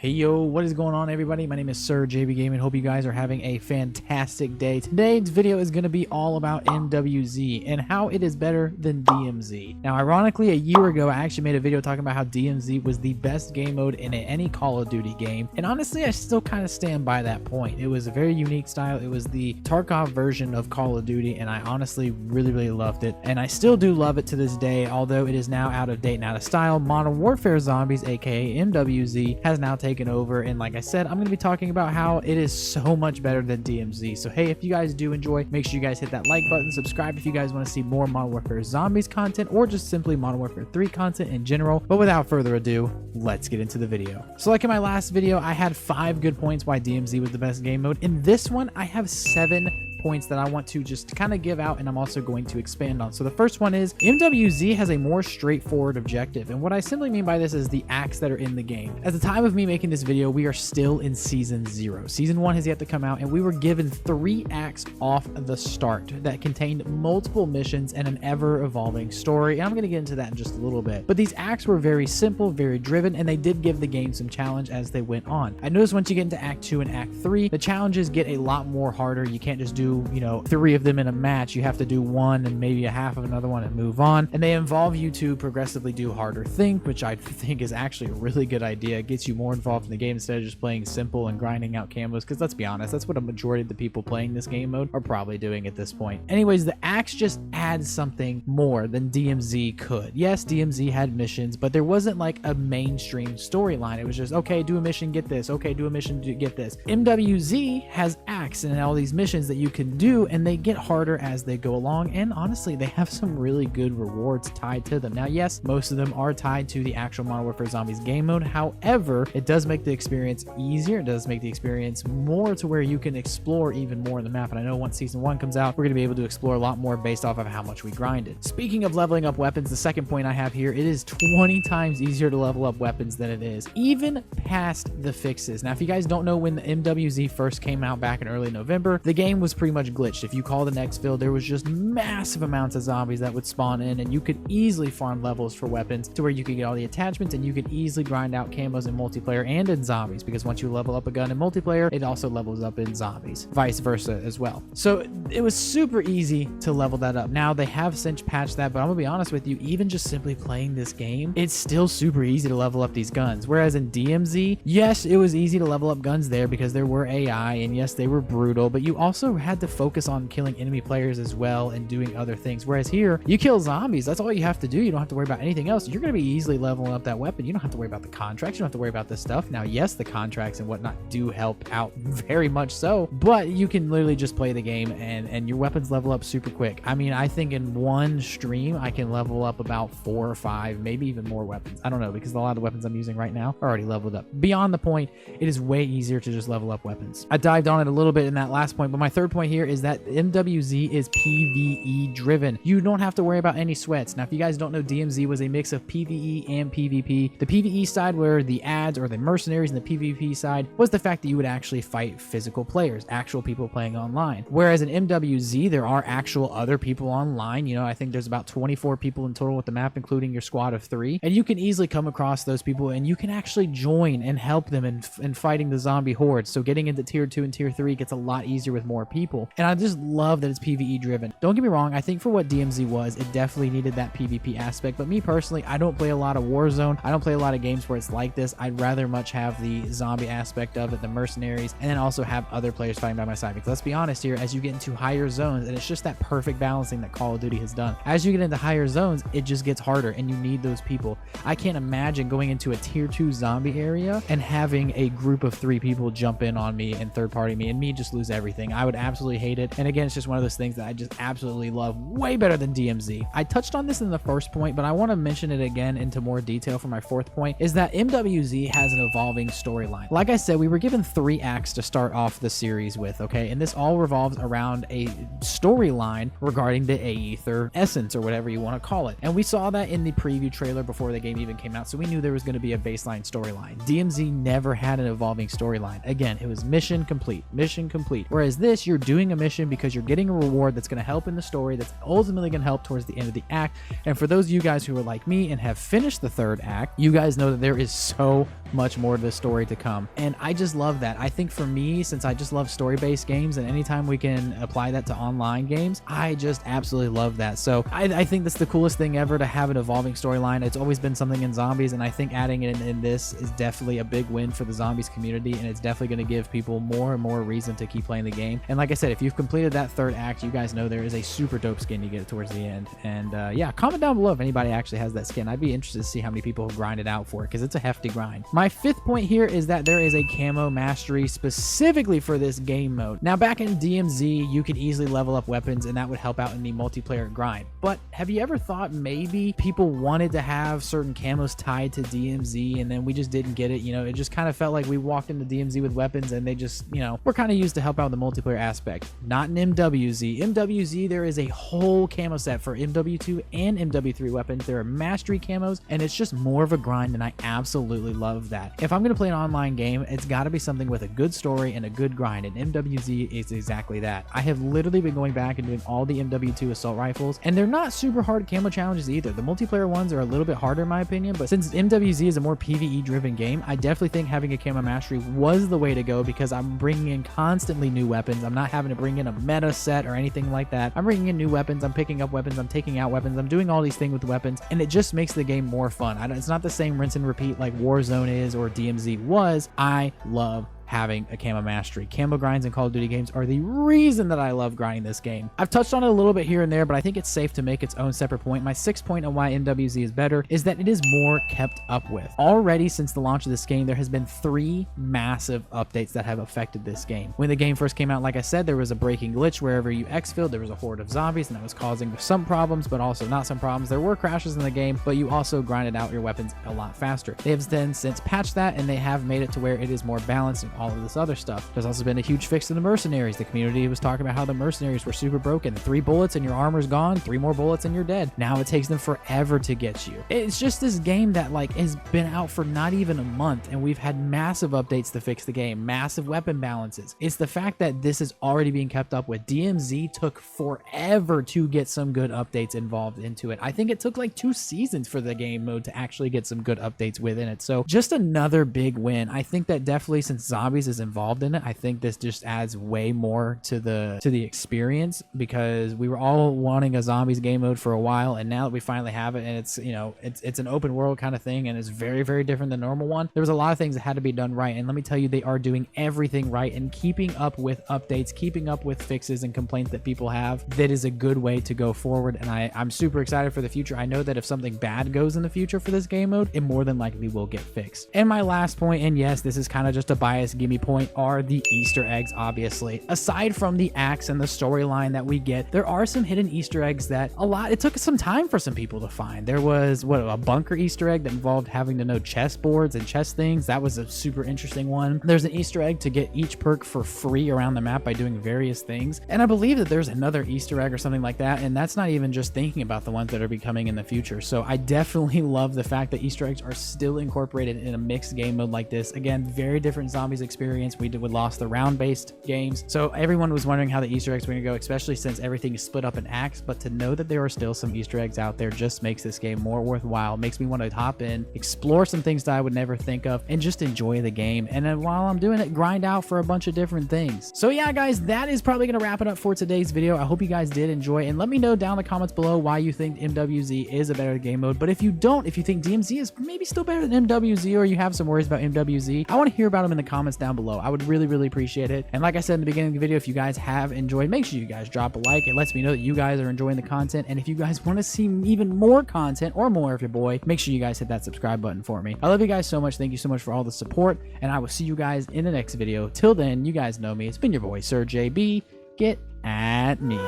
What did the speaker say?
Hey yo, what is going on everybody? My name is SirJBGaming. Hope you guys are having a fantastic day. Today's video is going to be all about MWZ and how it is better than DMZ. Now ironically, a year ago I actually made a video talking about how DMZ was the best game mode in any Call of Duty game, and honestly I still kind of stand by that point. It was a very unique style. It was the Tarkov version of Call of Duty, and I honestly really loved it, and I still do love it to this day, although it is now out of date and out of style. Modern Warfare Zombies, aka MWZ, has now taken over, and like I said, I'm going to be talking about how it is so much better than DMZ. So hey, if you guys do enjoy, make sure you guys hit that like button, subscribe if you guys want to see more Modern Warfare Zombies content or just simply Modern Warfare 3 content in general. But without further ado, let's get into the video. So like in my last video, I had 5 good points why DMZ was the best game mode. In this one, I have 7 points that I want to just kind of give out, and I'm also going to expand on. So the first one is MWZ has a more straightforward objective, and what I simply mean by this is the acts that are in the game. At the time of me making this video, we are still in season 0. Season 1 has yet to come out, and we were given 3 acts off the start that contained multiple missions and an ever-evolving story, and I'm going to get into that in just a little bit. But these acts were very simple, very driven, and they did give the game some challenge as they went on. I noticed once you get into Act 2 and Act 3, the challenges get a lot more harder. You can't just do 3 of them in a match. You have to do one and maybe a half of another one and move on, and they involve you to progressively do harder things, which I think is actually a really good idea. It gets you more involved in the game instead of just playing simple and grinding out camos, because let's be honest, that's what a majority of the people playing this game mode are probably doing at this point. Anyways, the acts just add something more than DMZ could. Yes, DMZ had missions, but there wasn't like a mainstream storyline. It was just, okay, do a mission, get this, okay, do a mission, get this. MWZ has acts and all these missions that you can do, and they get harder as they go along, and honestly they have some really good rewards tied to them. Now yes, most of them are tied to the actual Modern Warfare Zombies game mode. However, it does make the experience easier. It does make the experience more to where you can explore even more in the map, and I know once season 1 comes out, we're going to be able to explore a lot more based off of how much we grinded. Speaking of leveling up weapons, the second point I have here, it is 20 times easier to level up weapons than it is even past the fixes. Now if you guys don't know, when the MWZ first came out back in early November, the game was pretty much glitched. If you call the next field, there was just massive amounts of zombies that would spawn in, and you could easily farm levels for weapons to where you could get all the attachments, and you could easily grind out camos in multiplayer and in zombies, because once you level up a gun in multiplayer, it also levels up in zombies, vice versa as well. So it was super easy to level that up. Now they have since patched that, but I'm gonna be honest with you, even just simply playing this game, it's still super easy to level up these guns. Whereas in DMZ, yes, it was easy to level up guns there because there were AI, and yes, they were brutal, but you also had to focus on killing enemy players as well and doing other things. Whereas here, you kill zombies, that's all you have to do. You don't have to worry about anything else. You're going to be easily leveling up that weapon. You don't have to worry about the contracts. You don't have to worry about this stuff. Now yes, the contracts and whatnot do help out very much so, but you can literally just play the game and your weapons level up super quick. I mean, I think in one stream I can level up about 4 or 5, maybe even more weapons. I don't know, because a lot of the weapons I'm using right now are already leveled up. Beyond the point, it is way easier to just level up weapons. I dived on it a little bit in that last point, but my third point here is that MWZ is PvE driven. You don't have to worry about any sweats. Now if you guys don't know, DMZ was a mix of PvE and PvP. The PvE side were the ads or the mercenaries, and the PvP side was the fact that you would actually fight physical players, actual people playing online. Whereas in MWZ, there are actual other people online. I think there's about 24 people in total with the map, including your squad of 3, and you can easily come across those people, and you can actually join and help them in fighting the zombie hordes. So getting into tier 2 and tier 3 gets a lot easier with more people, and I just love that it's PvE driven. Don't get me wrong, I think for what DMZ was, it definitely needed that PvP aspect, but me personally, I don't play a lot of Warzone. I don't play a lot of games where it's like this. I'd rather much have the zombie aspect of it, the mercenaries, and then also have other players fighting by my side, because let's be honest here, as you get into higher zones, and it's just that perfect balancing that Call of Duty has done. As you get into higher zones, it just gets harder, and you need those people. I can't imagine going into a tier 2 zombie area and having a group of 3 people jump in on me and third party me and me just lose everything. I would absolutely hate it. And again, it's just one of those things that I just absolutely love, way better than DMZ. I touched on this in the first point, but I want to mention it again into more detail for my fourth point, is that MWZ has an evolving storyline. Like I said, we were given 3 acts to start off the series with, okay? And this all revolves around a storyline regarding the Aether essence, or whatever you want to call it. And we saw that in the preview trailer before the game even came out, so we knew there was going to be a baseline storyline. DMZ never had an evolving storyline. Again, it was mission complete, mission complete. Whereas this, you're doing doing a mission because you're getting a reward that's going to help in the story, that's ultimately going to help towards the end of the act. And for those of you guys who are like me and have finished the third act, you guys know that there is so much more to the story to come. And I just love that. I think for me, since I just love story-based games, and anytime we can apply that to online games, I just absolutely love that. So I think that's the coolest thing ever, to have an evolving storyline. It's always been something in zombies, and I think adding it in this is definitely a big win for the zombies community, and it's definitely going to give people more and more reason to keep playing the game. And like I said, if you've completed that third act, you guys know there is a super dope skin you get towards the end. And yeah, comment down below if anybody actually has that skin. I'd be interested to see how many people have grinded out for it, because it's a hefty grind. My fifth point here is that there is a camo mastery specifically for this game mode. Now, back in DMZ, you could easily level up weapons, and that would help out in the multiplayer grind. But have you ever thought maybe people wanted to have certain camos tied to DMZ, and then we just didn't get it? You know, it just kind of felt like we walked into DMZ with weapons, and they just, you know, were kind of used to help out the multiplayer aspect. Not in MWZ. MWZ, there is a whole camo set for MW2 and MW3 weapons. There are mastery camos, and it's just more of a grind, and I absolutely love that. If I'm going to play an online game, it's got to be something with a good story and a good grind, and MWZ is exactly that. I have literally been going back and doing all the MW2 assault rifles, and they're not super hard camo challenges either. The multiplayer ones are a little bit harder in my opinion, but since MWZ is a more PvE driven game, I definitely think having a camo mastery was the way to go, because I'm bringing in constantly new weapons. I'm not having to bring in a meta set or anything like that. I'm bringing in new weapons, I'm picking up weapons, I'm taking out weapons, I'm doing all these things with weapons, and it just makes the game more fun. It's not the same rinse and repeat like Warzone is or DMZ was. I love having a camo mastery. Camo grinds in Call of Duty games are the reason that I love grinding this game. I've touched on it a little bit here and there, but I think it's safe to make its own separate point. My sixth point on why MWZ is better is that it is more kept up with. Already since the launch of this game, there has been 3 massive updates that have affected this game. When the game first came out, like I said, there was a breaking glitch wherever you exfilled, there was a horde of zombies, and that was causing some problems, but also not some problems. There were crashes in the game, but you also grinded out your weapons a lot faster. They have then since patched that, and they have made it to where it is more balanced and all of this other stuff. There's also been a huge fix to the mercenaries. The community was talking about how the mercenaries were super broken. 3 bullets and your armor's gone, 3 more bullets and you're dead. Now it takes them forever to get you. It's just this game that like has been out for not even a month, and we've had massive updates to fix the game, massive weapon balances. It's the fact that this is already being kept up with. DMZ took forever to get some good updates involved into it. I think it took like 2 seasons for the game mode to actually get some good updates within it. So just another big win. I think that definitely, since zombies is involved in it, I think this just adds way more to the experience, because we were all wanting a zombies game mode for a while, and now that we finally have it, and it's, you know, it's an open world kind of thing, and it's very, very different than normal one. There was a lot of things that had to be done right, and let me tell you, they are doing everything right and keeping up with updates, keeping up with fixes and complaints that people have. That is a good way to go forward, and I'm super excited for the future. I know that if something bad goes in the future for this game mode, it more than likely will get fixed. And my last point, and yes, this is kind of just a bias gimme point, are the Easter eggs. Obviously, aside from the acts and the storyline that we get, there are some hidden Easter eggs that it took some time for some people to find. There was a bunker Easter egg that involved having to know chess boards and chess things. That was a super interesting one. There's an Easter egg to get each perk for free around the map by doing various things, and I believe that there's another Easter egg or something like that, and that's not even just thinking about the ones that are becoming in the future. So I definitely love the fact that Easter eggs are still incorporated in a mixed game mode like this. Again, very different zombies experience. We lost the round-based games, so everyone was wondering how the Easter eggs were going to go, especially since everything is split up in acts. But to know that there are still some Easter eggs out there just makes this game more worthwhile, makes me want to hop in, explore some things that I would never think of, and just enjoy the game. And then while I'm doing it, grind out for a bunch of different things. So yeah, guys, that is probably going to wrap it up for today's video. I hope you guys did enjoy, and let me know down in the comments below why you think MWZ is a better game mode. But if you don't, if you think DMZ is maybe still better than MWZ, or you have some worries about MWZ, I want to hear about them in the comments down below. I would really, really appreciate it. And like I said in the beginning of the video, if you guys have enjoyed, make sure you guys drop a like. It lets me know that you guys are enjoying the content. And if you guys want to see even more content or more of your boy, make sure you guys hit that subscribe button for me. I love you guys so much. Thank you so much for all the support, and I will see you guys in the next video. Till then, you guys know me. It's been your boy, SirJB. Get at me.